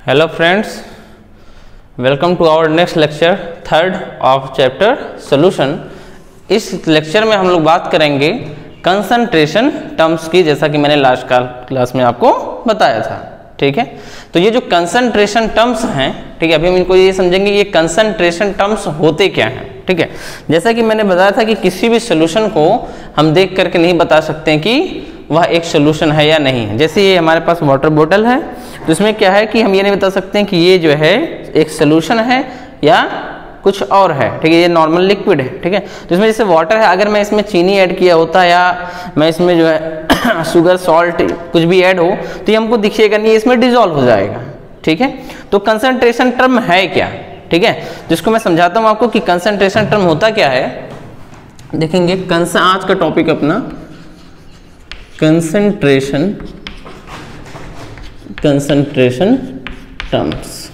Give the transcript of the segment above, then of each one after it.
Hello friends, welcome to our next lecture third of chapter solution. इस लेक्चर में हम लोग बात करेंगे कंसंट्रेशन टर्म्स की, जैसा कि मैंने लास्ट क्लास में आपको बताया था। ठीक है, तो ये जो कंसंट्रेशन टर्म्स हैं, ठीक है, अभी हम इनको ये समझेंगे ये कंसंट्रेशन टर्म्स होते क्या हैं। ठीक है, जैसा कि मैंने बताया था कि किसी भी सोल्यूशन को हम देख करके नहीं बता सकते कि वह एक सोल्यूशन है या नहीं है। जैसे ये हमारे पास वाटर बोतल है, तो इसमें क्या है कि हम ये नहीं बता सकते हैं कि ये जो है एक सोल्यूशन है या कुछ और है। ठीक है, ये नॉर्मल लिक्विड है। ठीक है, तो इसमें जैसे वाटर है, अगर मैं इसमें चीनी ऐड किया होता या मैं इसमें जो है शुगर सॉल्ट कुछ भी ऐड हो तो ये हमको दिखेगा नहीं, इसमें डिजॉल्व हो जाएगा। ठीक है, तो कंसंट्रेशन टर्म है क्या? ठीक है, जिसको मैं समझाता हूँ आपको कि कंसंट्रेशन टर्म होता क्या है। देखेंगे आज का टॉपिक अपना कंसंट्रेशन टर्म्स।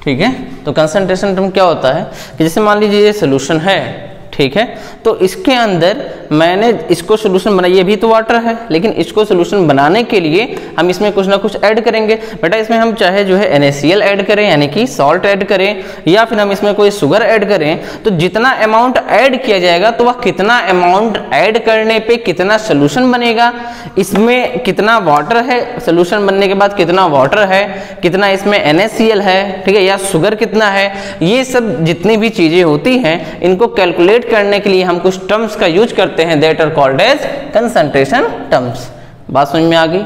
ठीक है, तो कंसंट्रेशन टर्म क्या होता है कि जैसे मान लीजिए ये सोल्यूशन है, ठीक है, तो इसके अंदर मैंने इसको सोल्यूशन बनाया, ये भी तो वाटर है, लेकिन इसको सोल्यूशन बनाने के लिए हम इसमें कुछ ना कुछ ऐड करेंगे। बेटा इसमें हम चाहे जो है NaCl ऐड करें, यानी कि सॉल्ट ऐड करें, या फिर हम इसमें कोई शुगर ऐड करें, तो जितना अमाउंट ऐड किया जाएगा तो वह कितना अमाउंट ऐड करने पे कितना सोल्यूशन बनेगा, इसमें कितना वाटर है, सोल्यूशन बनने के बाद कितना वाटर है, कितना इसमें NaCl है, ठीक है, या शुगर कितना है, ये सब जितनी भी चीजें होती हैं इनको कैलकुलेट करने के लिए हम कुछ टर्म्स का यूज करते हैं, that are called as concentration terms. बात समझ में आ गई?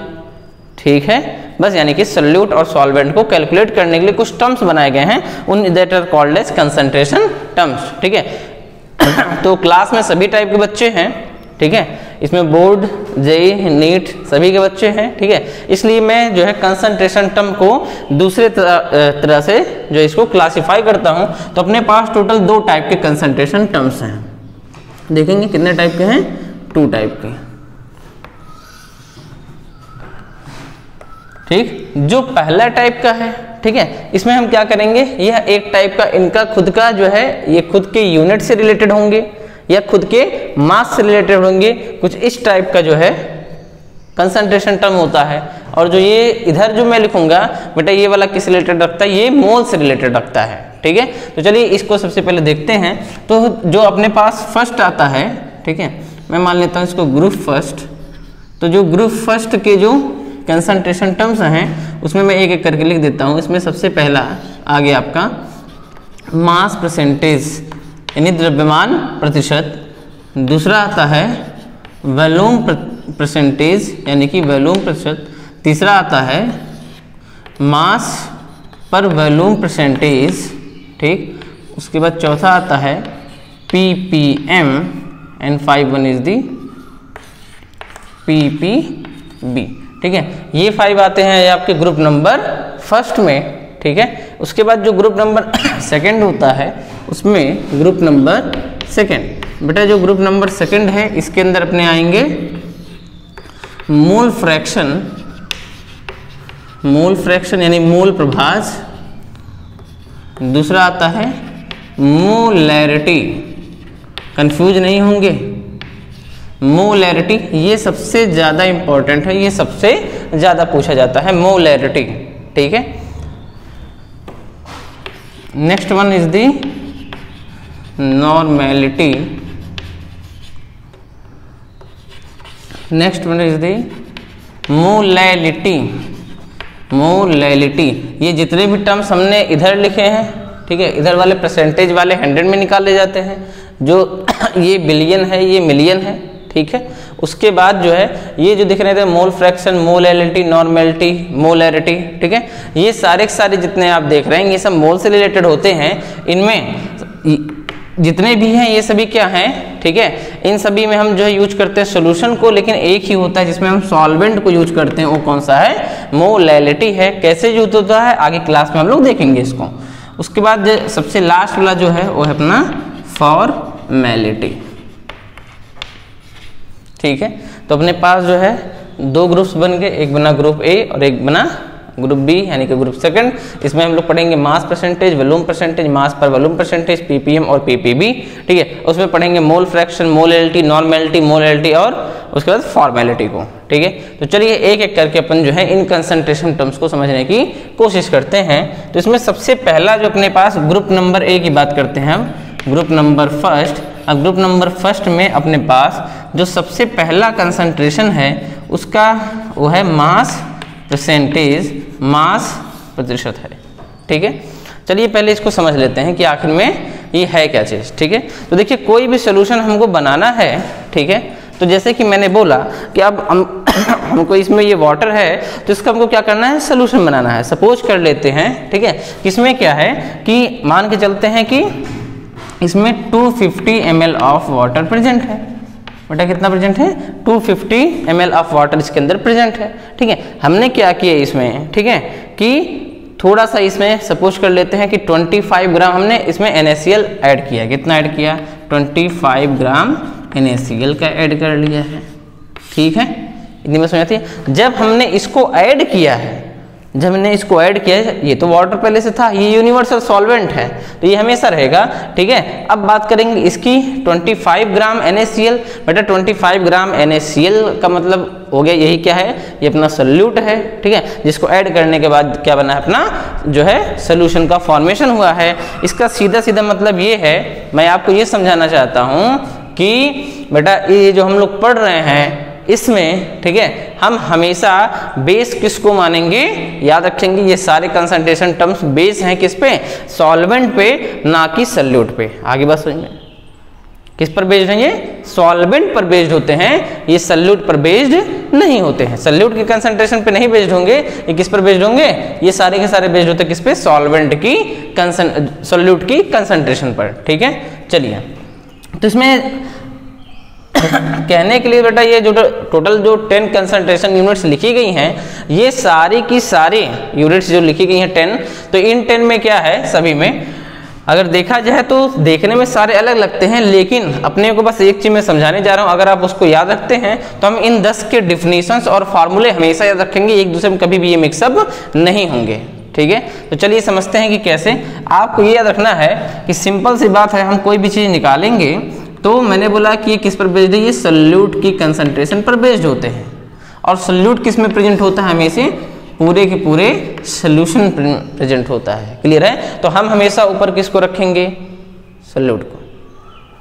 ठीक है, बस यानी कि सॉल्यूट और सॉल्वेंट को कैलकुलेट करने के लिए कुछ टर्म्स बनाए गए हैं, उन that are called as concentration terms. ठीक है, तो क्लास में सभी टाइप के बच्चे हैं। ठीक है, इसमें बोर्ड, जेई, नीट सभी के बच्चे हैं। ठीक है, इसलिए मैं जो है कंसंट्रेशन टर्म को दूसरे तरह से जो इसको क्लासिफाई करता हूं। तो अपने पास टोटल 2 टाइप के कंसंट्रेशन टर्म्स हैं। देखेंगे कितने टाइप के हैं? 2 टाइप के। ठीक, जो पहला टाइप का है, ठीक है, इसमें हम क्या करेंगे, यह एक टाइप का इनका खुद का जो है ये खुद के यूनिट से रिलेटेड होंगे या खुद के मास से रिलेटेड होंगे, कुछ इस टाइप का जो है कंसंट्रेशन टर्म होता है। और जो ये इधर जो मैं लिखूंगा बेटा ये वाला किस रिलेटेड रखता है, ये मोल से रिलेटेड रखता है। ठीक है, तो चलिए इसको सबसे पहले देखते हैं। तो जो अपने पास फर्स्ट आता है, ठीक है, मैं मान लेता हूँ इसको ग्रुप फर्स्ट। तो जो ग्रुप फर्स्ट के जो कंसंट्रेशन टर्म्स हैं उसमें मैं एक एक करके लिख देता हूँ। इसमें सबसे पहला आ गया आपका मास परसेंटेज यानी द्रव्यमान प्रतिशत। दूसरा आता है वॉल्यूम परसेंटेज यानी कि वॉल्यूम प्रतिशत। तीसरा आता है मास पर वॉल्यूम परसेंटेज। ठीक, उसके बाद चौथा आता है ppm and 5 is the ppb। ठीक है, ये 5 आते हैं आपके ग्रुप नंबर फर्स्ट में। ठीक है, उसके बाद जो ग्रुप नंबर सेकंड होता है उसमें ग्रुप नंबर सेकंड, बेटा जो ग्रुप नंबर सेकंड है इसके अंदर अपने आएंगे मोल फ्रैक्शन यानी मोल प्रभाज। दूसरा आता है मोलैरिटी, कंफ्यूज नहीं होंगे, मोलैरिटी ये सबसे ज़्यादा इंपॉर्टेंट है, ये सबसे ज़्यादा पूछा जाता है मोलैरिटी। ठीक है, next one is the normality. Next one is the molality. ये जितने भी टर्म्स हमने इधर लिखे हैं, ठीक है, इधर वाले परसेंटेज वाले 100 में निकाले जाते हैं, जो ये बिलियन है ये मिलियन है। ठीक है, उसके बाद जो है ये जो दिख रहे थे mole fraction, molality, normality, molarity, ठीक है, ये सारे के सारे जितने आप देख रहे हैं ये सब मोल से रिलेटेड होते हैं। इनमें जितने भी हैं ये सभी क्या हैं, ठीक है, इन सभी में हम जो है यूज करते हैं सॉल्यूशन को, लेकिन एक ही होता है जिसमें हम सॉल्वेंट को यूज करते हैं, वो कौन सा है? मोलैलिटी है। कैसे यूज होता है आगे क्लास में हम लोग देखेंगे इसको। उसके बाद सबसे लास्ट वाला जो है वो है अपना फॉर्मेलिटी। ठीक है, तो अपने पास जो है 2 ग्रुप्स बन गए, एक बना ग्रुप ए और एक बना ग्रुप बी यानी कि ग्रुप सेकंड, इसमें हम लोग पढ़ेंगे मास परसेंटेज, वॉल्यूम परसेंटेज, मास पर वॉल्यूम परसेंटेज, पीपीएम और पीपीबी, ठीक है। उसमें पढ़ेंगे mole fraction, molality, normality, molality और उसके बाद फॉर्मेलिटी को, ठीक है। तो चलिए एक एक करके अपन जो है इन कंसंट्रेशन टर्म्स को समझने की कोशिश करते हैं। तो इसमें सबसे पहला जो अपने पास ग्रुप नंबर ए की बात करते हैं हम, ग्रुप नंबर फर्स्ट। अब ग्रुप नंबर फर्स्ट में अपने पास जो सबसे पहला कंसंट्रेशन है उसका वो है मास परसेंटेज, मास प्रतिशत है, ठीक है। चलिए पहले इसको समझ लेते हैं कि आखिर में ये है क्या चीज़, ठीक है। तो देखिए कोई भी सोल्यूशन हमको बनाना है, ठीक है, तो जैसे कि मैंने बोला कि अब हमको इसमें ये वाटर है तो इसका हमको क्या करना है, सोल्यूशन बनाना है। सपोज कर लेते हैं, ठीक है, इसमें क्या है कि मान के चलते हैं कि इसमें 250 ml ऑफ वाटर प्रेजेंट है। बेटा कितना प्रेजेंट है, 250 ml ऑफ वाटर इसके अंदर प्रेजेंट है, ठीक है। हमने क्या किया इसमें, ठीक है, कि थोड़ा सा इसमें सपोज कर लेते हैं कि 25 ग्राम हमने इसमें NaCl ऐड किया। कितना ऐड किया, 25 ग्राम NaCl का ऐड कर लिया है, ठीक है। इतनी बात समझ आती है। जब हमने इसको ऐड किया है, जब हमने इसको ऐड किया है, ये तो वाटर पहले से था, ये यूनिवर्सल सॉल्वेंट है तो ये हमेशा रहेगा, ठीक है। अब बात करेंगे इसकी 25 ग्राम NaCl। बेटा 25 ग्राम NaCl का मतलब हो गया, यही क्या है, ये अपना सोल्यूट है, ठीक है, जिसको ऐड करने के बाद क्या बना है, अपना जो है सोल्यूशन का फॉर्मेशन हुआ है। इसका सीधा सीधा मतलब ये है, मैं आपको ये समझाना चाहता हूँ कि बेटा ये जो हम लोग पढ़ रहे हैं इसमें, ठीक है, हम हमेशा बेस किसको मानेंगे, याद रखेंगे ये सारे कंसंट्रेशन टर्म्स बेस हैं किस पे, सॉल्वेंट पे, ना कि सोल्यूट पे। आगे बात समझ में, किस पर बेस्ड हैं, ये सॉल्वेंट पर बेस्ड होते हैं, ये सोल्यूट पर बेस्ड नहीं होते हैं। सोल्यूट की कंसंट्रेशन पे नहीं बेस्ड होंगे, ये किस पर बेस्ड होंगे, ये सारे के सारे बेस्ड होते हैं किस पे, सॉल्वेंट की सोल्यूट की कंसंट्रेशन पर, ठीक है। चलिए तो इसमें कहने के लिए बेटा ये जो टोटल जो 10 कंसंट्रेशन यूनिट्स लिखी गई हैं, ये सारी की सारी यूनिट्स जो लिखी गई हैं 10, तो इन 10 में क्या है, सभी में अगर देखा जाए तो देखने में सारे अलग लगते हैं, लेकिन अपने को बस एक चीज मैं समझाने जा रहा हूं, अगर आप उसको याद रखते हैं तो हम इन 10 के डिफिनीशंस और फार्मूले हमेशा याद रखेंगे, एक दूसरे में कभी भी ये मिक्सअप नहीं होंगे, ठीक है। तो चलिए समझते हैं कि कैसे। आपको ये याद रखना है कि सिंपल सी बात है, हम कोई भी चीज निकालेंगे तो मैंने बोला कि ये किस पर बेस्ड है, ये सोल्यूट की कंसंट्रेशन पर बेस्ड होते हैं। और सोल्यूट किस में प्रेजेंट होता है, हमेशा पूरे के पूरे सोल्यूशन प्रेजेंट होता है, क्लियर है। तो हम हमेशा ऊपर किसको रखेंगे, सोल्यूट को,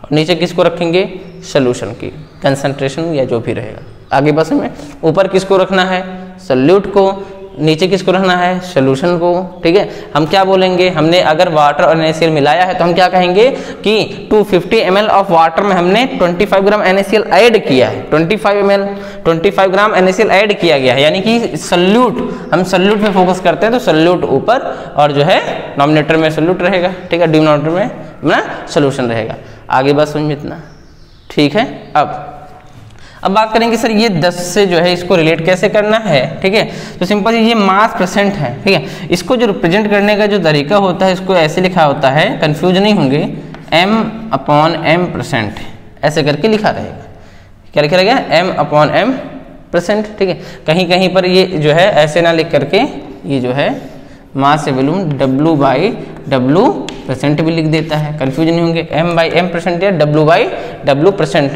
और नीचे किसको रखेंगे, सोल्यूशन की कंसंट्रेशन या जो भी रहेगा। आगे बस में ऊपर किसको रखना है, सोल्यूट को, नीचे किसको रखना है, सोल्यूशन को, ठीक है। हम क्या बोलेंगे, हमने अगर वाटर और NaCl मिलाया है तो हम क्या कहेंगे कि 250 ml ऑफ वाटर में हमने 25 ग्राम NaCl ऐड किया है, 25 ग्राम NaCl ऐड किया गया है, यानी कि सोल्यूट, हम सोल्यूट पे फोकस करते हैं तो सोल्यूट ऊपर और जो है नॉमिनेटर में सोल्यूट रहेगा, ठीक है, डिनोमिनेटर में अपना सोल्यूशन रहेगा। आगे बात समझ में इतना, ठीक है। अब बात करेंगे सर ये 10 से जो है इसको रिलेट कैसे करना है, ठीक है। तो सिंपल ये मास परसेंट है, ठीक है। इसको जो रिप्रेजेंट करने का जो तरीका होता है, इसको ऐसे लिखा होता है, कंफ्यूज नहीं होंगे, m/m%, ऐसे करके लिखा रहेगा। क्या लिखा रहेगा, m/m%, ठीक है। कहीं कहीं पर ये जो है ऐसे ना लिख करके ये जो है मास या वॉल्यूम W/W% भी लिख देता है, कंफ्यूज नहीं होंगे, m/m% या W/W%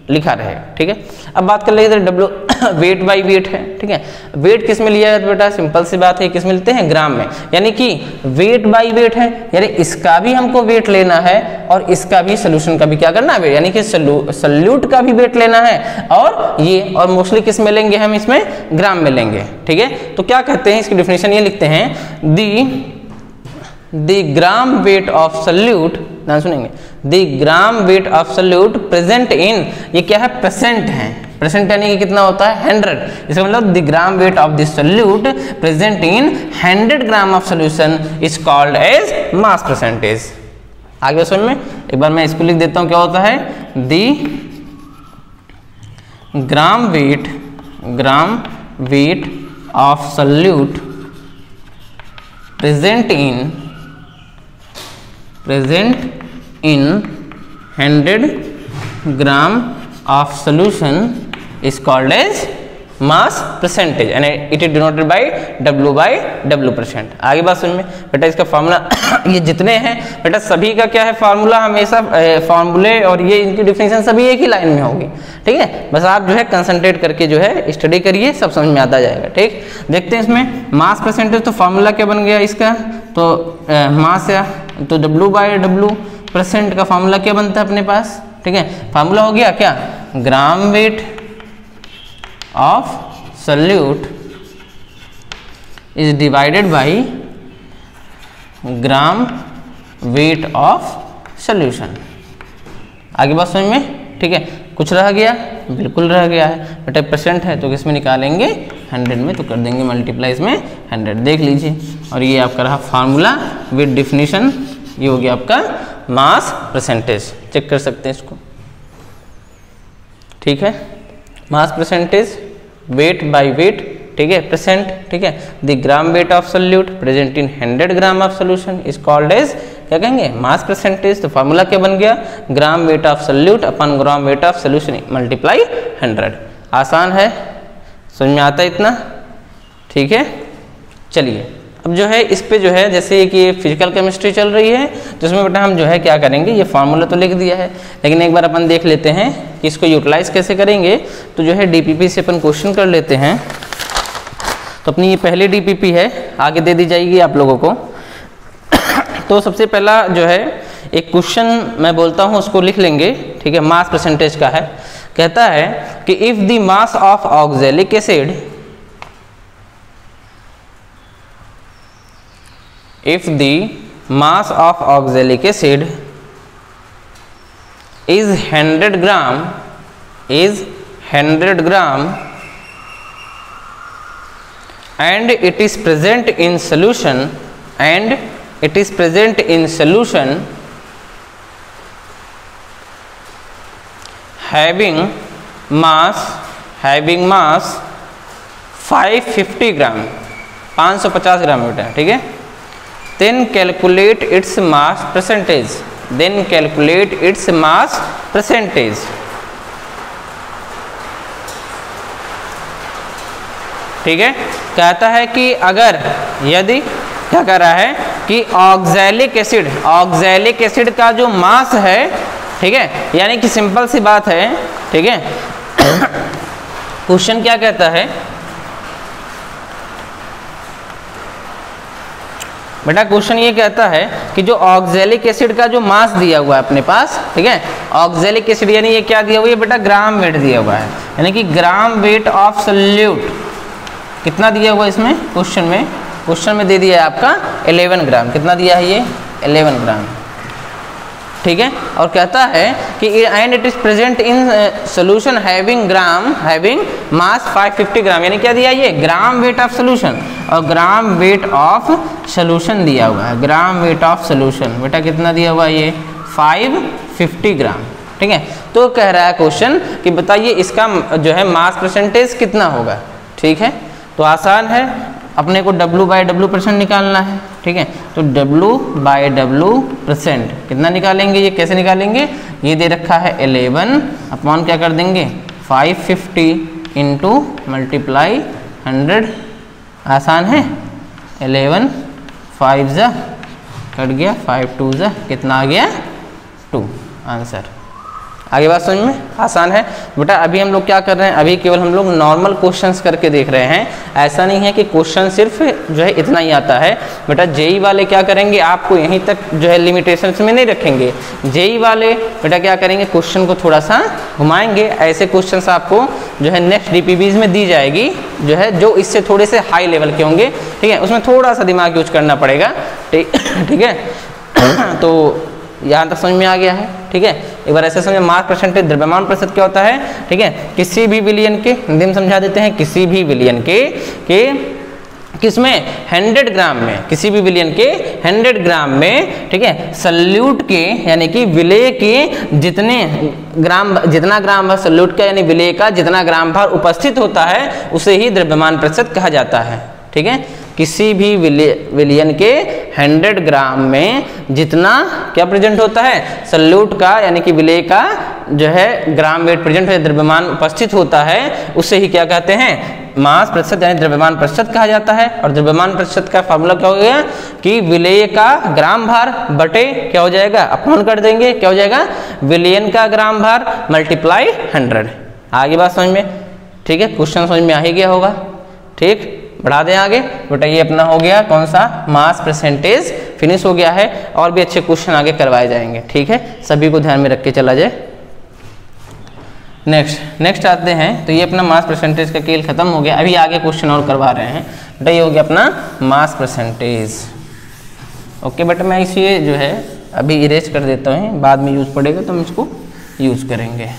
लिखा रहेगा, ठीक है। अब बात कर लेते हैं वेट बाई वेट है, ठीक है। वेट किस में लिया है बेटा, सिंपल सी बात है, किस में लेते हैं, ग्राम में, यानी कि वेट बाई वेट है, यानी इसका भी हमको वेट लेना है और इसका भी सोल्यूशन का भी क्या करना है, यानी कि सोल्यूट का भी वेट लेना है, और ये और मोस्टली किस में लेंगे, हम इसमें ग्राम में लेंगे, ठीक है। तो क्या कहते हैं, इसकी डेफिनेशन ये लिखते हैं, the gram weight of solute, ध्यान सुनेंगे, the gram weight of solute present इन, ये क्या है, परसेंट है, परसेंट यानी कि कितना होता है, 100, इसका मतलब the gram weight of the solute present in 100 gram of solution is called as mass percentage. आगे समझ में, एक बार मैं इसको लिख देता हूं, क्या होता है, the gram weight of solute present in 100 gram of solution is called as mass percentage यानी it is denoted by W/W%। आगे बात समझ में बेटा, इसका फार्मूला ये जितने हैं बेटा सभी का क्या है फार्मूला, हमेशा फार्मूले और ये इनकी डिफिनेशन सभी एक ही लाइन में होगी, ठीक है। बस आप जो है कंसंट्रेट करके जो है स्टडी करिए, सब समझ में आता जाएगा, ठीक। देखते हैं इसमें मास परसेंटेज, तो फार्मूला क्या बन गया इसका, तो मास या तो W/W% का फार्मूला क्या बनता है अपने पास, ठीक है। फार्मूला हो गया क्या, ग्राम weight of solute is divided by gram weight of solution. आगे बात समझ में, ठीक है। कुछ रह गया, बिल्कुल रह गया है बेटा, परसेंट है तो किस में निकालेंगे 100 में, तो कर देंगे मल्टीप्लाई इसमें 100, देख लीजिए। और ये आपका रहा फार्मूला विद डिफिनीशन, ये हो गया आपका मास परसेंटेज, चेक कर सकते हैं इसको, ठीक है। Mass percentage weight by weight, ठीक है, परसेंट, ठीक है। The gram weight of solute present in 100 gram of solution is called as, क्या कहेंगे, मास परसेंटेज। तो फार्मूला क्या बन गया, gram weight of solute upon gram weight of solution multiply 100। आसान है, समझ में आता है इतना, ठीक है। चलिए अब जो है इस पे जो है जैसे कि फिजिकल केमिस्ट्री चल रही है, तो इसमें बेटा हम जो है क्या करेंगे, ये फार्मूला तो लिख दिया है, लेकिन एक बार अपन देख लेते हैं कि इसको यूटिलाइज कैसे करेंगे। तो जो है डीपीपी से अपन क्वेश्चन कर लेते हैं। तो अपनी ये पहली डीपीपी है, आगे दे दी जाएगी आप लोगों को। तो सबसे पहला जो है एक क्वेश्चन मैं बोलता हूँ, उसको लिख लेंगे, ठीक है। मास परसेंटेज का है, कहता है कि if the mass of oxalic acid, if the mass of oxalic acid is 100 gram and it is present in solution having mass 550 ग्राम, 550 ग्राम बेटा, ठीक है। then calculate its mass percentage, ठीक है। कहता है कि अगर यदि क्या कह रहा है कि ऑक्सैलिक एसिड का जो मास है, ठीक है, यानी कि सिंपल सी बात है, ठीक है। क्वेश्चन क्या कहता है बेटा, क्वेश्चन ये कहता है कि जो ऑक्सैलिक एसिड का जो मास दिया हुआ है अपने पास, ठीक है, ऑक्सैलिक एसिड यानी ये क्या दिया हुआ है बेटा, ग्राम वेट दिया हुआ है, यानी कि ग्राम वेट ऑफ सोल्यूट कितना दिया हुआ है इसमें, क्वेश्चन में दे दिया है आपका 11 ग्राम, कितना दिया है ये 11 ग्राम, ठीक है। और कहता है कि and it is present in solution having mass 550 ग्राम, यानी क्या दिया ये ग्राम वेट ऑफ सोल्यूशन, और ग्राम वेट ऑफ सोल्यूशन दिया हुआ है, ग्राम वेट ऑफ सोल्यूशन बेटा कितना दिया हुआ है ये 550 ग्राम, ठीक है। तो कह रहा है क्वेश्चन कि बताइए इसका जो है मास परसेंटेज कितना होगा, ठीक है। तो आसान है, अपने को W/W% निकालना है, ठीक है। तो W/W% कितना निकालेंगे, ये कैसे निकालेंगे, ये दे रखा है 11 अपॉन क्या कर देंगे 550 इंटू मल्टीप्लाई 100, आसान है। 11 5 जा कट गया, 5 2 जा कितना आ गया 2, आंसर। आगे बात समझ में, आसान है बेटा। अभी हम लोग क्या कर रहे हैं, अभी केवल हम लोग नॉर्मल क्वेश्चंस करके देख रहे हैं, ऐसा नहीं है कि क्वेश्चन सिर्फ जो है इतना ही आता है बेटा। जेई वाले क्या करेंगे, आपको यहीं तक जो है लिमिटेशंस में नहीं रखेंगे। जेई वाले बेटा क्या करेंगे, क्वेश्चन को थोड़ा सा घुमाएंगे, ऐसे क्वेश्चंस आपको जो है नेक्स्ट डीपीबीज में दी जाएगी, जो है जो इससे थोड़े से हाई लेवल के होंगे, ठीक है। उसमें थोड़ा सा दिमाग यूज करना पड़ेगा, ठीक है। तो यहाँ तक समझ में आ गया है, ठीक है। एक बार ऐसे समझे, मास परसेंटेज द्रव्यमान प्रतिशत क्या होता है, ठीक है। किसी भी विलयन के, हिंदी में समझा देते हैं, किसी भी विलयन के किसमें 100 ग्राम में, किसी भी विलयन के 100 ग्राम में, ठीक है, सल्यूट के यानी कि विलेय के जितना ग्राम भार सल्यूट का यानी विलेय का जितना ग्राम भार उपस्थित होता है उसे ही द्रव्यमान प्रतिशत कहा जाता है, ठीक है। किसी भी विलयन के 100 ग्राम में जितना क्या प्रेजेंट होता है, सल्यूट का यानी कि विलेय का जो है ग्राम वेट प्रेजेंट है, द्रव्यमान उपस्थित होता है, उससे ही क्या कहते हैं, मास प्रतिशत यानी द्रव्यमान प्रतिशत कहा जाता है। और द्रव्यमान प्रतिशत का फार्मूला क्या हो गया कि विलेय का ग्राम भार बटे क्या हो जाएगा, अपॉन कर देंगे, क्या हो जाएगा, विलयन का ग्राम भार मल्टीप्लाई 100। आगे बात समझ में, ठीक है, क्वेश्चन समझ में आ ही गया होगा। ठीक, बढ़ा दें आगे बेटा, ये अपना हो गया कौन सा, मास परसेंटेज फिनिश हो गया है। और भी अच्छे क्वेश्चन आगे करवाए जाएंगे, ठीक है, सभी को ध्यान में रख के चला जाए। नेक्स्ट आते हैं, तो ये अपना मास परसेंटेज का खेल खत्म हो गया। अभी आगे क्वेश्चन और करवा रहे हैं बेटा, ये हो गया अपना मास परसेंटेज। ओके बेटा, मैं इसे जो है अभी इरेज कर देता हूँ, बाद में यूज पड़ेगा तो हम इसको यूज करेंगे।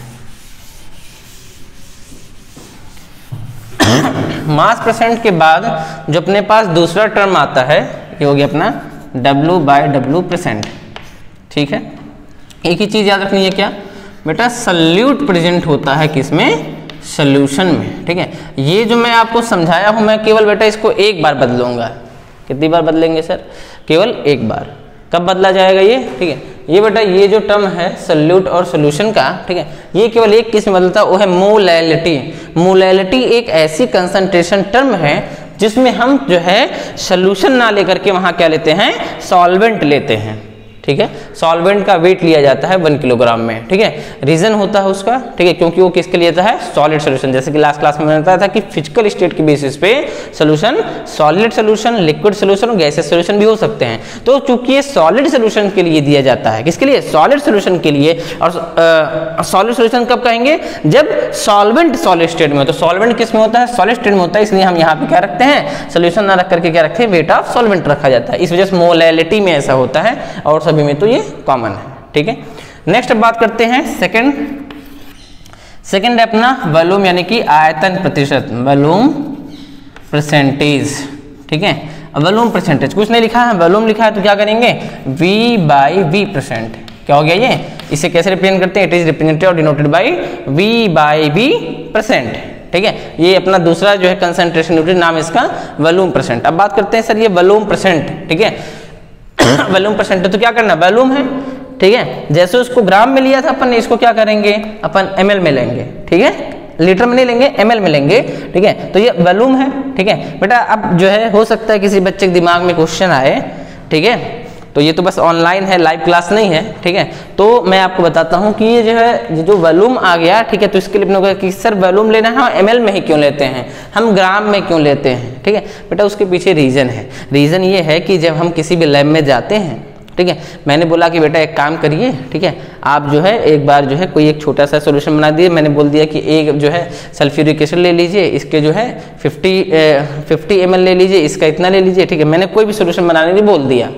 मास परसेंट के बाद जो अपने पास दूसरा टर्म आता है, ये हो गया अपना W/W%। ठीक है, एक ही चीज याद रखनी है क्या बेटा, सल्यूट प्रेजेंट होता है किसमें, सॉल्यूशन में। ठीक है, ये जो मैं आपको समझाया हूं, मैं केवल बेटा इसको एक बार बदलूंगा। कितनी बार बदलेंगे सर, केवल एक बार। कब बदला जाएगा ये, ठीक है, ये बेटा ये जो टर्म है सल्यूट और सॉल्यूशन का, ठीक है, ये केवल एक किस में बदलता है, वो है मोलैलिटी। मोलैलिटी एक ऐसी कंसंट्रेशन टर्म है जिसमें हम जो है सॉल्यूशन ना लेकर के वहां क्या लेते हैं, सॉल्वेंट लेते हैं। ठीक है, सॉल्वेंट का वेट लिया जाता है 1 किलोग्राम में। ठीक है, रीजन होता है उसका, ठीक है, क्योंकि वो किसके लिए है, सॉलिड सॉल्यूशन। जैसे कि लास्ट क्लास में मैंने बताया था कि फिजिकल स्टेट के बेसिस पे solution solid solution, liquid solution और गैसियस सॉल्यूशन भी हो सकते हैं। तो चूंकि ये सॉलिड सॉल्यूशन के लिए दिया जाता है, किसके लिए, सॉलिड सॉल्यूशन के लिए। और सॉलिड सॉल्यूशन कब कहेंगे, जब सॉल्वेंट सॉलिड स्टेट में हो। तो सॉल्वेंट किस में होता है, सॉलिड स्टेट में होता है, इसलिए हम यहाँ पे क्या रखते हैं, सॉल्यूशन ना रख करके क्या रखते हैं, वेट ऑफ सॉल्वेंट रखा जाता है। इस वजह से मोलैलिटी में ऐसा होता है और सभी में तो ये कॉमन है। ठीक है, नेक्स्ट अब बात करते हैं सेकंड है अपना वॉल्यूम यानी कि आयतन प्रतिशत, वॉल्यूम परसेंटेज। ठीक है, वॉल्यूम परसेंटेज कुछ नहीं लिखा है, वॉल्यूम लिखा है तो क्या करेंगे, V/V%। क्या हो गया ये, इसे कैसे रिप्रेजेंट करते हैं, इट इज रिप्रेजेंटेड और डिनोटेड बाय V/V%। ठीक है, ये अपना दूसरा जो है कंसंट्रेशन यूनिट, नाम इसका वॉल्यूम परसेंट। अब बात करते हैं सर ये वॉल्यूम परसेंट। ठीक है, वॉल्यूम परसेंट तो क्या करना, वॉल्यूम है। ठीक है, जैसे उसको ग्राम में लिया था अपन ने, इसको क्या करेंगे, अपन ml में लेंगे। ठीक है, लीटर में नहीं लेंगे, ml में लेंगे। ठीक है, तो ये वॉल्यूम है। ठीक है बेटा, अब जो है हो सकता है किसी बच्चे के दिमाग में क्वेश्चन आए, ठीक है, तो ये तो बस ऑनलाइन है, लाइव क्लास नहीं है। ठीक है, तो मैं आपको बताता हूँ कि ये जो है जो वॉल्यूम आ गया, ठीक है, तो इसके लिए अपने कि सर वॉल्यूम लेना है, हम ml में ही क्यों लेते हैं, हम ग्राम में क्यों लेते हैं। ठीक है बेटा, उसके पीछे रीजन है। रीजन ये है कि जब हम किसी भी लैब में जाते हैं, ठीक है, मैंने बोला कि बेटा एक काम करिए, ठीक है, आप जो है एक बार जो है कोई एक छोटा सा सॉल्यूशन बना दिए। मैंने बोल दिया कि एक जो है सल्फ्यूरिक एसिड ले लीजिए, इसके जो है 50 ml ले लीजिए, इसका इतना ले लीजिए। ठीक है, मैंने कोई भी सॉल्यूशन बनाने नहीं बोल दिया।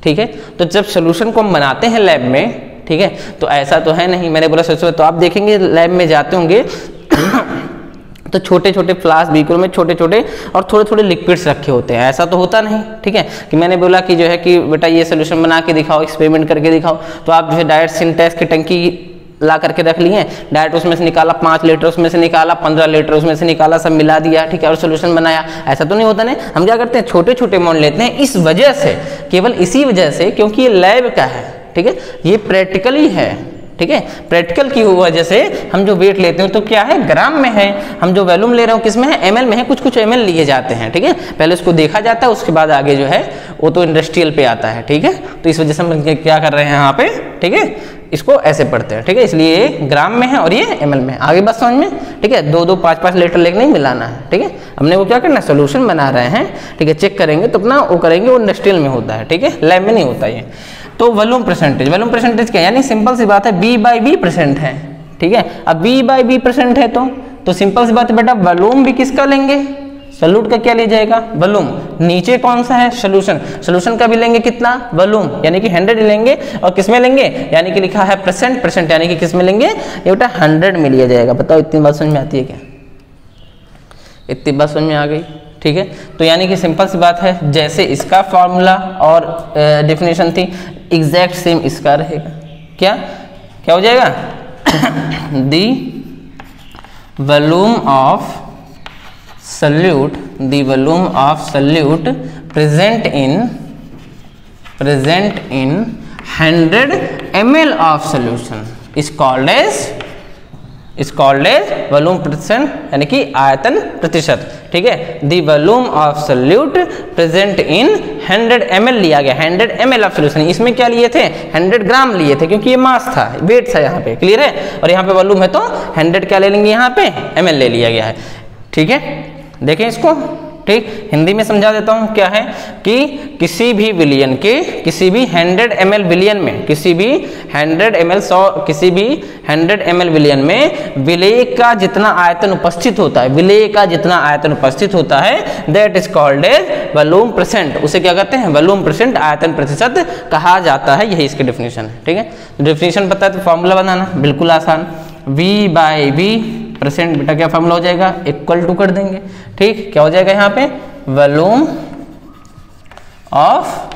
ठीक है, तो जब सॉल्यूशन को हम बनाते हैं लैब में, ठीक है, तो ऐसा तो है नहीं, मैंने बोला सोचो, तो आप देखेंगे लैब में जाते होंगे तो छोटे छोटे फ्लास्क बीकर में छोटे छोटे और थोड़े थोड़े लिक्विड्स रखे होते हैं। ऐसा तो होता नहीं। ठीक है, कि मैंने बोला कि जो है कि बेटा ये सॉल्यूशन बना के दिखाओ, एक्सपेरिमेंट करके दिखाओ, तो आप जो है डायरेक्ट सिंटेक्स की टंकी ला करके रख लिए, डायरेक्ट उसमें से निकाला 5 लीटर, उसमें से निकाला 15 लीटर, उसमें से निकाला, सब मिला दिया। ठीक है, और सॉल्यूशन बनाया, ऐसा तो नहीं होता नहीं। हम क्या करते हैं, छोटे छोटे अमाउंट लेते हैं। इस वजह से, केवल इसी वजह से, क्योंकि ये लैब का है, ठीक है, ये प्रैक्टिकली है। ठीक है, प्रैक्टिकल की वजह से हम जो वेट लेते हैं तो क्या है, ग्राम में है। हम जो वॉल्यूम ले रहे हो किसमें है, ml में है। कुछ कुछ ml लिए जाते हैं। ठीक है, पहले उसको देखा जाता है, उसके बाद आगे जो है वो तो इंडस्ट्रियल पे आता है। ठीक है, तो इस वजह से हम क्या कर रहे हैं यहाँ पे, ठीक है, इसको ऐसे पढ़ते हैं। ठीक है, इसलिए ये ग्राम में है और ये ml में। आगे बात समझ में, ठीक है, 2-2, 5-5 लीटर लेके नहीं मिलाना है। ठीक है, हमने वो क्या करना है, सोल्यूशन बना रहे हैं। ठीक है, चेक करेंगे तो अपना वो करेंगे, वो इंडस्ट्रियल में होता है। ठीक है, लैब में नहीं होता ये। तो वॉल्यूम परसेंटेज क्या, यानी सिंपल सी बात है, V/V% है। ठीक है, अब V/V% है तो सिंपल सी बात है बेटा, वॉल्यूम भी किसका लेंगे, सॉल्यूट का क्या ले जाएगा, वॉल्यूम। नीचे कौन सा है, सॉल्यूशन का भी लेंगे कितना, वॉल्यूम, यानी कि 100 लेंगे। और किसमें लेंगे, यानी कि लिखा है परसेंट, यानी कि किसमें लेंगे, ये बेटा 100 में लिया जाएगा। बताओ इतनी बात समझ में आती है क्या, इतनी बात समझ में आ गई। ठीक है, तो यानी कि सिंपल सी बात है, जैसे इसका फॉर्मूला और डेफिनेशन थी, एग्जैक्ट सेम इसका रहेगा। क्या हो जाएगा, the volume of solute present in 100 ml of solution is called as volume प्रतिशत, यानी कि आयतन प्रतिशत। ठीक है, the volume of solute present in 100 ml लिया गया, 100 ml ऑफ सॉल्यूशन। इसमें क्या लिए थे, 100 ग्राम लिए थे, क्योंकि ये मास था, वेट था यहाँ पे, क्लियर है। और यहाँ पे वॉल्यूम है तो 100 क्या ले लेंगे, यहाँ पे ml ले लिया गया है। ठीक है, देखें इसको, ठीक, हिंदी में समझा देता हूं। क्या है कि किसी भी विलियन के, किसी भी 100 ml विलियन में, किसी भी 100 ml 100, किसी भी 100 ml विलियन में विलेय का जितना आयतन उपस्थित होता है, विलेय का जितना आयतन उपस्थित होता है, that is called as volume percent. उसे क्या कहते हैं, वॉल्यूम परसेंट, आयतन प्रतिशत कहा जाता है। यही इसकी डेफिनेशन है। ठीक है, डेफिनेशन पता है तो फॉर्मूला बनाना बिल्कुल आसान, V/V परसेंट, बेटा क्या फॉर्मूला हो जाएगा, इक्वल टू कर देंगे। ठीक, क्या हो जाएगा यहाँ पे, वॉल्यूम ऑफ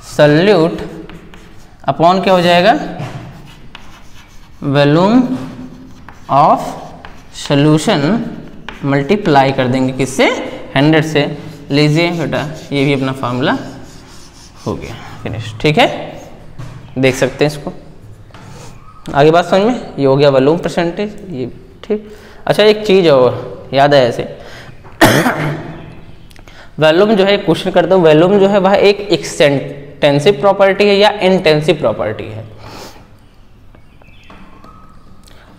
सॉल्यूट अपॉन क्या हो जाएगा, वॉल्यूम ऑफ सॉल्यूशन मल्टीप्लाई कर देंगे किससे, 100 से। लीजिए बेटा, ये भी अपना फॉर्मूला हो गया, फिनिश। ठीक है, देख सकते हैं इसको, आगे बात समझ में। ये हो गया वॉल्यूम परसेंटेज, ये ठीक। अच्छा, एक चीज और याद है ऐसे वॉल्यूम जो है, क्वेश्चन करता हूँ, वॉल्यूम जो है वह एक एक्सटेंसिव प्रॉपर्टी है या इंटेंसिव प्रॉपर्टी है।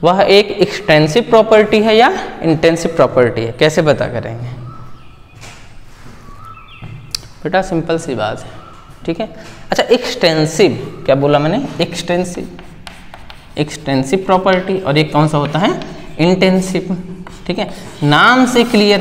वह एक एक्सटेंसिव प्रॉपर्टी है या इंटेंसिव प्रॉपर्टी है, कैसे पता करेंगे बेटा, सिंपल सी बात है। ठीक है, अच्छा, एक्सटेंसिव क्या बोला मैंने, एक्सटेंसिव प्रॉपर्टी, और एक कौन सा होता है, इंटेंसिव। ठीक है, नाम से क्लियर,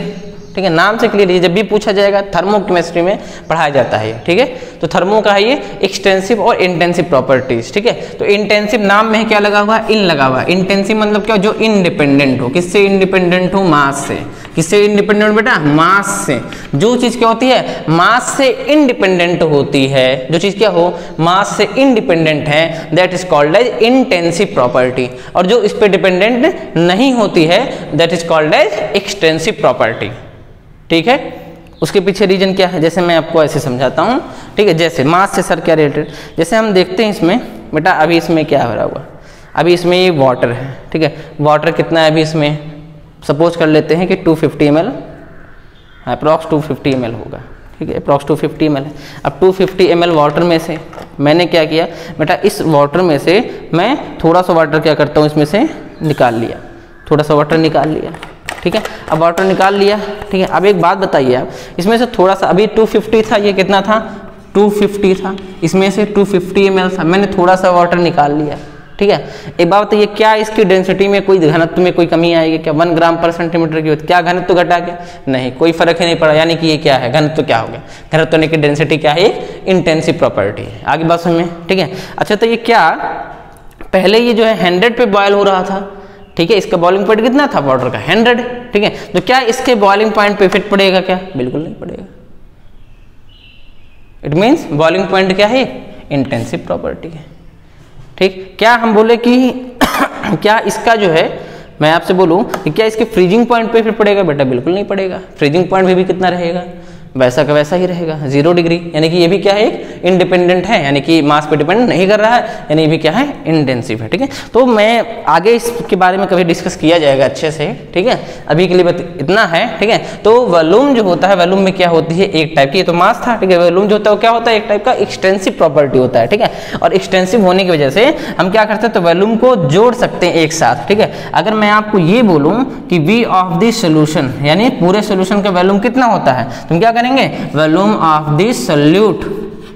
ठीक है, नाम से क्लियर। ये जब भी पूछा जाएगा, थर्मोकेमिस्ट्री में पढ़ाया जाता है। ठीक है, तो थर्मो का है ये एक्सटेंसिव और इंटेंसिव प्रॉपर्टीज। ठीक है, तो इंटेंसिव नाम में क्या लगा हुआ, इन लगा हुआ। इंटेंसिव मतलब क्या, जो इंडिपेंडेंट हो, किससे इंडिपेंडेंट हो, मास से। किससे इंडिपेंडेंट बेटा, मास से। जो चीज क्या होती है, मास से इंडिपेंडेंट होती है, जो चीज क्या हो, मास से इंडिपेंडेंट है, that is called as intensive property. और जो इस पे डिपेंडेंट नहीं होती है, that is called as extensive property. ठीक है, उसके पीछे रीजन क्या है, जैसे मैं आपको ऐसे समझाता हूँ। ठीक है, जैसे मास से सर क्या रिलेटेड, जैसे हम देखते हैं इसमें बेटा, अभी इसमें क्या हो रहा हुआ, अभी इसमें ये वाटर है। ठीक है, वाटर कितना है अभी इसमें, सपोज कर लेते हैं कि 250 ml, अप्रॉक्स 250 ml होगा। ठीक है, अप्रॉक्स 250 ml है। अब 250 ml वाटर में से मैंने क्या किया बेटा, इस वाटर में से मैं थोड़ा सा वाटर क्या करता हूँ, इसमें से निकाल लिया, थोड़ा सा वाटर निकाल लिया। ठीक है, अब वाटर निकाल लिया। ठीक है, अब एक बात बताइए आप, इसमें से थोड़ा सा, अभी 250 था, ये कितना था, 250 था, इसमें से 250 ml था, मैंने थोड़ा सा वाटर निकाल लिया। ठीक है, एक बात बताइए, क्या इसकी डेंसिटी में कोई, घनत्व में कोई कमी आएगी क्या, 1 ग्राम पर सेंटीमीटर की होती, क्या घनत्व घटा गया, नहीं, कोई फर्क ही नहीं पड़ा। यानी कि ये क्या है, घनत्व क्या हो गया, घनत्व यानी कि डेंसिटी क्या है, इंटेंसिव प्रॉपर्टी है। आगे बात समझ में। ठीक है, अच्छा, तो ये क्या, पहले ये जो है 100 पे बॉयल हो रहा था। ठीक है, इसका बॉइलिंग पॉइंट कितना था वाटर का, 100। ठीक है, तो क्या इसके बॉइलिंग पॉइंट पे इफेक्ट पड़ेगा क्या, बिल्कुल नहीं पड़ेगा। इट मीन्स बॉइलिंग पॉइंट क्या है, इंटेंसिव प्रॉपर्टी है। ठीक, क्या हम बोले कि क्या इसका जो है, मैं आपसे बोलूं कि क्या इसके फ्रीजिंग पॉइंट पे इफेक्ट पड़ेगा, बेटा बिल्कुल नहीं पड़ेगा। फ्रीजिंग पॉइंट भी कितना रहेगा, वैसा का वैसा ही रहेगा, 0 डिग्री। यानी कि ये भी क्या है, एक इंडिपेंडेंट है, यानी कि मास पे डिपेंड नहीं कर रहा है, यानी ये भी क्या है, इंटेंसिव है। ठीक है, तो मैं आगे इसके बारे में कभी डिस्कस किया जाएगा अच्छे से। ठीक है, अभी के लिए इतना है। ठीक है, तो वॉल्यूम जो होता है, वॉल्यूम में क्या होती है, एक टाइप की, ये तो मास था। ठीक है, वॉल्यूम जो होता है वो क्या होता है, एक टाइप का एक्सटेंसिव प्रॉपर्टी होता है। ठीक है, और एक्सटेंसिव होने की वजह से हम क्या करते हैं, तो वॉल्यूम को जोड़ सकते हैं एक साथ। ठीक है, अगर मैं आपको ये बोलूं कि V ऑफ द सॉल्यूशन, यानी पूरे सॉल्यूशन का वॉल्यूम कितना होता है, तुम क्या करेंगे, वॉल्यूम ऑफ द सॉल्यूट।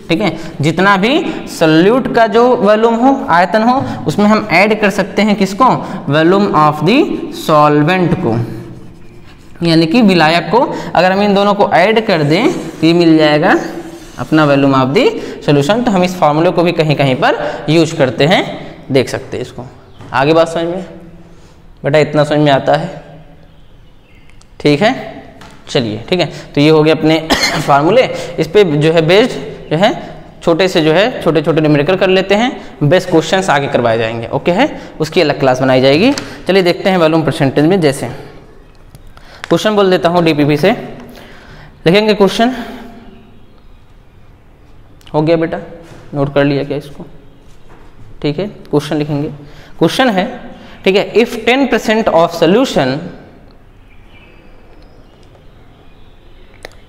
ठीक है, जितना भी सॉल्यूट का जो वॉल्यूम हो, आयतन हो, उसमें हम ऐड कर सकते हैं किसको, वॉल्यूम ऑफ द सॉल्वेंट को, यानी कि विलायक को। अगर हम इन दोनों को ऐड कर दें तो ये मिल जाएगा अपना वॉल्यूम ऑफ द सॉल्यूशन। तो हम इस फॉर्मूले को भी कहीं कहीं पर यूज करते हैं, देख सकते हैं इसको। आगे बात समझ में बेटा, इतना समझ में आता है। ठीक है, चलिए। ठीक है, तो ये हो गए अपने फार्मूले। इस पे जो है बेस्ड जो है छोटे से जो है छोटे छोटे न्यूमेरिकल कर लेते हैं, बेस्ट क्वेश्चंस आगे करवाए जाएंगे। ओके है, उसकी अलग क्लास बनाई जाएगी। चलिए देखते हैं वॉल्यूम परसेंटेज में। जैसे क्वेश्चन बोल देता हूँ डीपीपी से, लिखेंगे क्वेश्चन। हो गया बेटा, नोट कर लिया क्या इसको? ठीक है, क्वेश्चन लिखेंगे। क्वेश्चन है, ठीक है, if 10% of solution,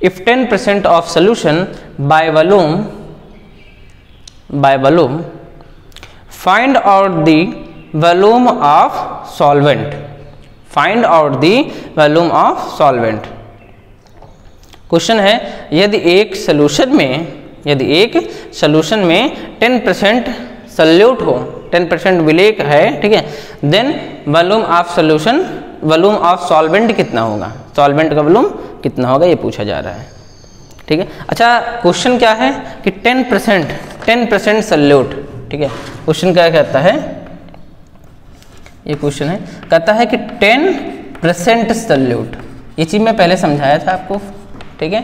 if 10% of solution by volume find out the volume of solvent, find out the volume of solvent। Question है यदि एक सॉल्यूशन में 10% सल्यूट हो, 10% विलेक है, ठीक है, then volume of solution, volume of solvent कितना होगा, सॉल्वेंट का वॉल्यूम कितना होगा, ये पूछा जा रहा है, ठीक है। अच्छा क्वेश्चन क्या है कि 10% सल्यूट, ठीक है। क्वेश्चन क्या कहता है, ये क्वेश्चन है, कहता है कि 10% सल्यूट, ये चीज मैं पहले समझाया था आपको, ठीक है,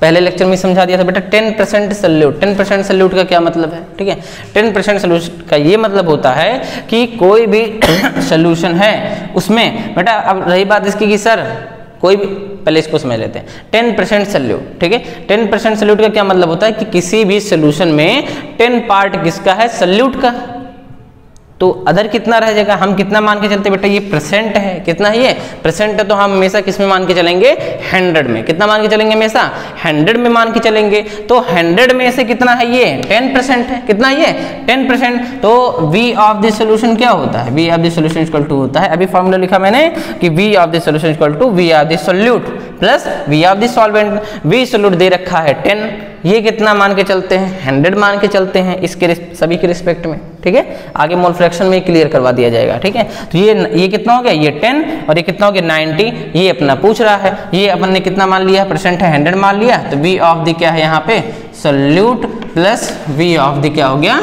पहले लेक्चर में समझा दिया था बेटा। 10% सल्यूट, 10% सल्यूट का क्या मतलब है, ठीक है। 10% सल्यूट का ये मतलब होता है कि कोई भी सॉल्यूशन है उसमें बेटा, अब रही बात इसकी कि सर कोई भी, पहले इसको समझ लेते हैं। 10% सल्यूट, ठीक है, 10% सल्यूट का क्या मतलब होता है कि किसी भी सॉल्यूशन में 10 पार्ट किसका है, सल्यूट का, तो अदर कितना रह जाएगा, हम कितना मान के चलते बेटा, ये परसेंट है, कितना है ये परसेंट है, तो हम हमेशा किस में मान के चलेंगे, 100 में, कितना मान के चलेंगे, हमेशा 100 में मान के चलेंगे। तो 100 में से कितना है ये, 10% है, कितना है ये 10%, तो V ऑफ द सॉल्यूशन क्या होता है, V of the solution equal to होता है, अभी फॉर्मूला लिखा मैंने कि V of the solution equal to V of the solute plus V of the solvent. V solute दे रखा है 10, ये कितना मान के चलते हैं, 100 मान के चलते हैं इसके सभी के रिस्पेक्ट में, ठीक है। आगे मोल फ्रैक्शन में क्लियर करवा दिया जाएगा, ठीक है। तो ये कितना हो गया, ये 10 और ये कितना हो गया 90, ये अपना पूछ रहा है, ये अपन ने कितना मान लिया, परसेंट है 100 मान लिया, तो V ऑफ द क्या है यहाँ पे, solute plus V of the क्या हो गया,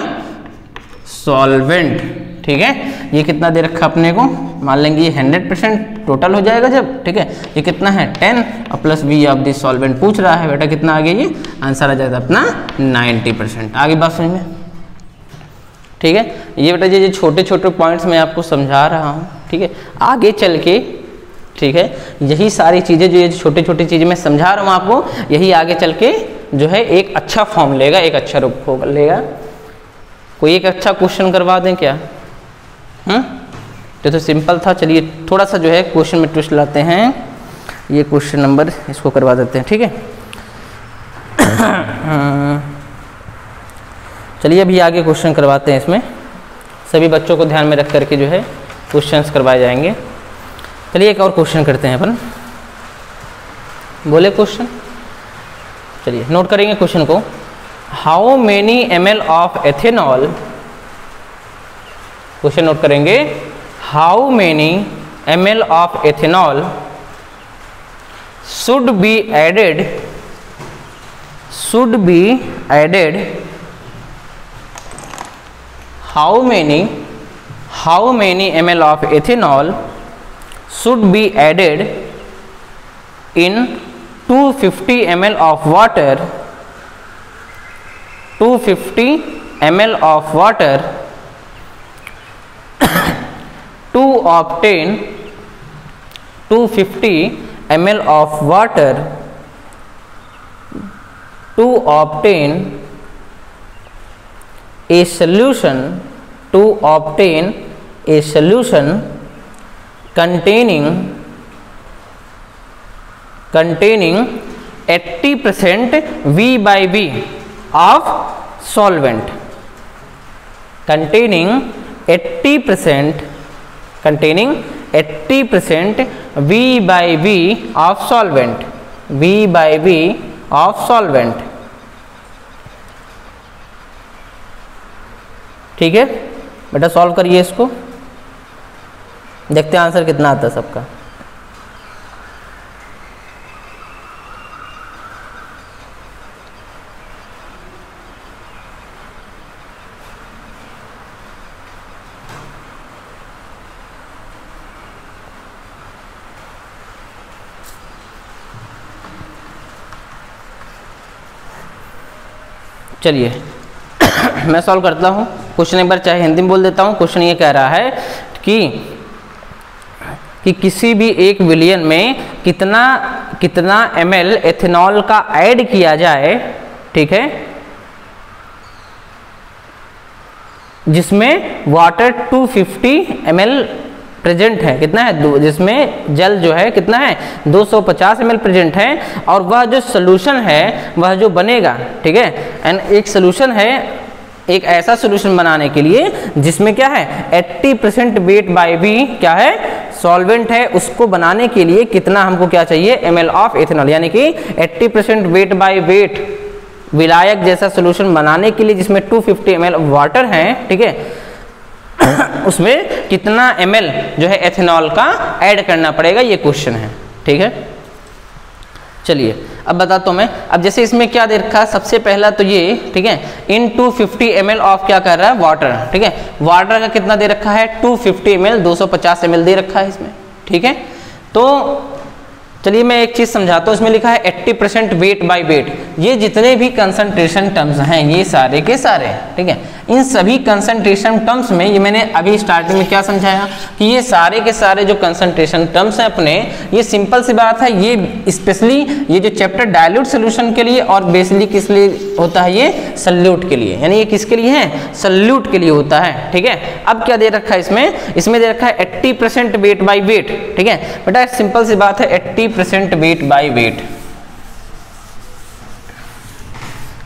सॉल्वेंट, ठीक है। ये कितना दे रखा अपने को, मान लेंगे ये 100% टोटल हो जाएगा जब, ठीक है। ये कितना है 10 और plus V of the solvent पूछ रहा है बेटा, कितना आ गया, ये आंसर आ जाएगा अपना 90%। आगे बात समझ में, ठीक है। ये बेटा ये छोटे छोटे पॉइंट्स मैं आपको समझा रहा हूँ, ठीक है। आगे चल के, ठीक है, यही सारी चीज़ें जो ये छोटी छोटी चीज़ें मैं समझा रहा हूँ आपको, यही आगे चल के जो है एक अच्छा फॉर्म लेगा, एक अच्छा रूप लेगा। कोई एक अच्छा क्वेश्चन करवा दें क्या, तो सिंपल था। चलिए थोड़ा सा जो है क्वेश्चन में ट्विस्ट लाते हैं, ये क्वेश्चन नंबर इसको करवा देते हैं, ठीक है। चलिए अभी आगे क्वेश्चन करवाते हैं, इसमें सभी बच्चों को ध्यान में रख करके जो है क्वेश्चंस करवाए जाएंगे। चलिए एक और क्वेश्चन करते हैं अपन, बोले क्वेश्चन, चलिए नोट करेंगे क्वेश्चन को। How many ml of ethanol, question note करेंगे, how many ml of ethanol should be added how many ml of ethanol should be added in 250 ml of water, 250 ml of water to obtain 250 ml of water to obtain a solution, to obtain a solution containing 80% V by V of solvent, containing 80% V by V of solvent, V by V of solvent, ठीक है बेटा। Solve करिए इसको, देखते हैं answer कितना आता है सबका। चलिए मैं सॉल्व करता हूँ क्वेश्चन, एक बार चाहे हिंदी में बोल देता हूँ। क्वेश्चन ये कह रहा है कि किसी भी 1 बिलियन में कितना ml एथेनॉल का ऐड किया जाए, ठीक है, जिसमें वाटर 250 ml प्रेजेंट है, कितना है, जिसमें जल जो है कितना है 250 ml प्रेजेंट है, और वह जो सोल्यूशन है वह जो बनेगा, ठीक है, एंड एक सोल्यूशन है, एक ऐसा सोल्यूशन बनाने के लिए जिसमें क्या है 80% वेट बाय वी क्या है सॉल्वेंट है, उसको बनाने के लिए कितना हमको क्या चाहिए ml ऑफ इथेनॉल, यानी कि 80% वेट बाय वेट विलायक जैसा सोल्यूशन बनाने के लिए जिसमें 250 ml वाटर है, ठीक है, उसमें कितना ml जो है एथेनॉल का ऐड करना पड़ेगा, ये क्वेश्चन है, ठीक है। चलिए अब बताता हूं मैं। अब जैसे इसमें क्या दे रखा है, सबसे पहला तो ये, ठीक है, इन 250 ml ऑफ क्या कर रहा है वाटर, ठीक है, वाटर का कितना दे रखा है 250 ml 250 ml दे रखा है इसमें, ठीक है। तो चलिए मैं एक चीज समझाता हूँ, इसमें लिखा है 80% वेट बाय वेट, ये जितने भी कंसंट्रेशन टर्म्स हैं ये सारे के सारे, ठीक है, इन सभी कंसंट्रेशन टर्म्स में ये मैंने अभी स्टार्टिंग में क्या समझाया कि ये सारे के सारे जो कंसंट्रेशन टर्म्स हैं अपने, ये सिंपल सी बात है, ये स्पेशली ये जो चैप्टर डाइल्यूट सोल्यूशन के लिए और बेसिकली किस लिए होता है, ये सल्यूट के लिए, यानी ये किसके लिए है सल्यूट के लिए होता है, ठीक है। अब क्या दे रखा है इसमें दे रखा है 80% वेट बाय वेट, ठीक है बेटा, सिंपल सी बात है 80% वेट बाय वेट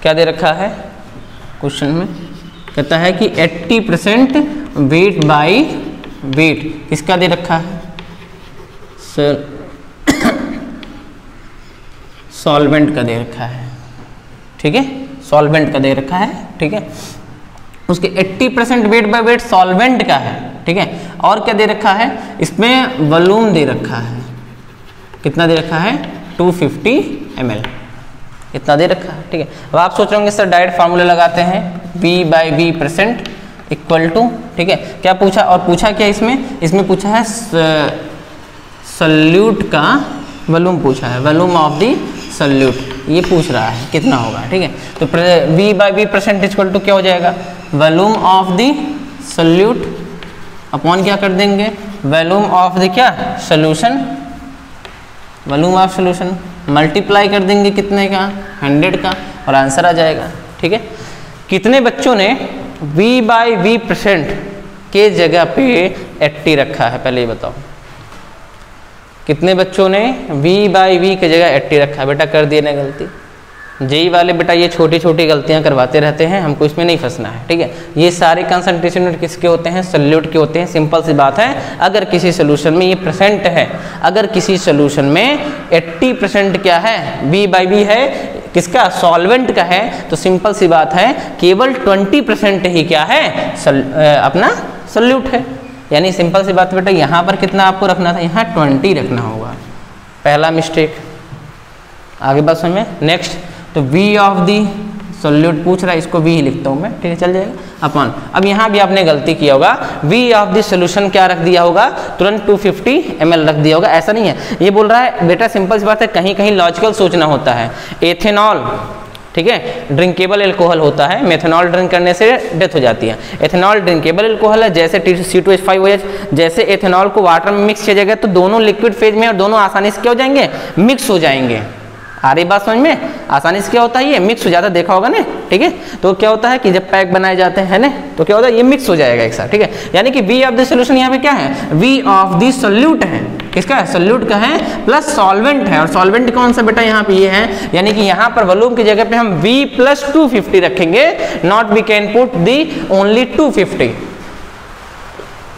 क्या दे रखा है क्वेश्चन में, कहता है कि 80% वेट बाय वेट किसका दे रखा है सॉल्वेंट का दे रखा है, ठीक है, सॉल्वेंट का दे रखा है, ठीक है, उसके 80% वेट बाय वेट सॉल्वेंट का है, ठीक है, और क्या दे रखा है इसमें वॉल्यूम दे रखा है, कितना दे रखा है 250 ml इतना दे रखा है, ठीक है। अब आप सोच रहे होंगे सर डायरेक्ट फार्मूला लगाते हैं V by V percent equal to, ठीक है, क्या पूछा, और पूछा क्या इसमें पूछा है सल्यूट का वॉल्यूम पूछा है, वॉल्यूम ऑफ दी सल्यूट, ये पूछ रहा है कितना होगा, ठीक है। तो V by V percent equal to क्या हो जाएगा volume of the solute upon क्या कर देंगे वॉल्यूम ऑफ द क्या solution, volume of solution multiply कर देंगे कितने का 100 का, और आंसर आ जाएगा, ठीक है। कितने बच्चों ने V बाई वी परसेंट के जगह पे 80 रखा है, पहले ये बताओ कितने बच्चों ने V बाई वी की जगह 80 रखा है, बेटा कर दिए ना गलती, जेई वाले बेटा ये छोटी छोटी गलतियां करवाते रहते हैं, हमको इसमें नहीं फंसना है, ठीक है। ये सारे कंसंट्रेशन यूनिट किसके होते हैं सल्यूट के होते हैं, सिंपल सी बात है। अगर किसी सोल्यूशन में ये परसेंट है, अगर किसी सोल्यूशन में 80% क्या है V बाई वी है किसका सॉल्वेंट का है, तो सिंपल सी बात है केवल 20% ही क्या है अपना सल्यूट है, यानी सिंपल सी बात बेटा यहाँ पर कितना आपको रखना था, यहाँ 20 रखना होगा, पहला मिस्टेक। आगे बात समझ में, नेक्स्ट तो V ऑफ दी सोल्यूट पूछ रहा है, इसको V ही लिखता हूँ मैं, ठीक है चल जाएगा अपॉन। अब यहाँ भी आपने गलती किया होगा, V ऑफ दी सोल्यूशन क्या रख दिया होगा तुरंत 250 ml रख दिया होगा, ऐसा नहीं है। ये बोल रहा है बेटा सिंपल सी बात है, कहीं कहीं लॉजिकल सोचना होता है। एथेनॉल, ठीक है, ड्रिंकेबल एल्कोहल होता है, मेथनॉल ड्रिंक करने से डेथ हो जाती है। एथेनॉल ड्रिंकेबल एल्कोहल है, जैसे C2H5OH, जैसे एथेनॉल को वाटर में मिक्स किया जाएगा तो दोनों लिक्विड फेज में और दोनों आसानी से क्या हो जाएंगे मिक्स हो जाएंगे। आ रही बात समझ में, आसानी से क्या होता है ये मिक्स हो जाता है, देखा होगा ना, ठीक है। तो क्या होता है कि जब पैक बनाए जाते हैं ना तो क्या होता है ये मिक्स हो जाएगा एक साथ, ठीक है। यानी कि V ऑफ द सोल्यूशन यहाँ पे क्या है V ऑफ द सोल्यूट है, किसका है सोल्यूट का है, प्लस सॉल्वेंट है, और सॉल्वेंट कौन सा बेटा यहाँ पे ये है, यानी कि यहाँ पर वॉल्यूम की जगह पे हम V प्लस 250 रखेंगे, not we can put the only 250।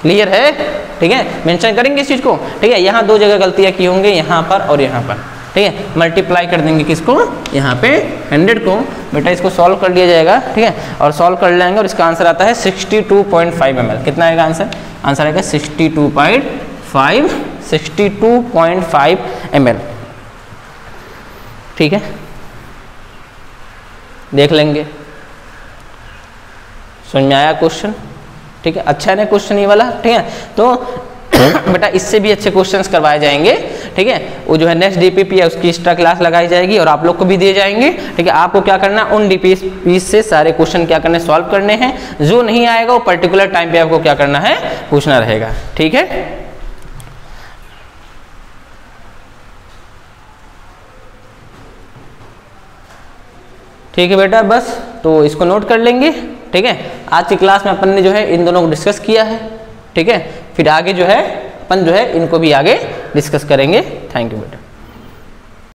Clear है, ठीक है, मेंशन करेंगे इस चीज को, ठीक है। यहाँ दो जगह गलतियां की होंगे, यहाँ पर और यहाँ पर, ठीक है। मल्टीप्लाई कर देंगे किसको यहाँ पे 100 को, बेटा इसको सॉल्व कर लिया जाएगा, ठीक है, और सॉल्व कर लेंगे और इसका आंसर आता है 62.5 ml। कितना आएगा आंसर, आंसर आएगा 62.5 ml, ठीक है, देख लेंगे। समझ में आया क्वेश्चन, ठीक है, अच्छा है ना क्वेश्चन ये वाला, ठीक है। तो बेटा इससे भी अच्छे क्वेश्चंस करवाए जाएंगे, ठीक है। वो जो है नेक्स्ट डीपीपी है उसकी एक्स्ट्रा क्लास लगाई जाएगी और आप लोग को भी दिए जाएंगे, ठीक है। आपको क्या करना है उन डीपीपी से सारे क्वेश्चन क्या करने सॉल्व करने हैं, जो नहीं आएगा वो पर्टिकुलर टाइम पे आपको क्या करना है पूछना रहेगा, ठीक है। ठीक है बेटा, बस तो इसको नोट कर लेंगे। ठीक है, आज की क्लास में अपन ने जो है इन दोनों को डिस्कस किया है। ठीक है, फिर आगे जो है अपन जो है इनको भी आगे डिस्कस करेंगे। थैंक यू बेटा।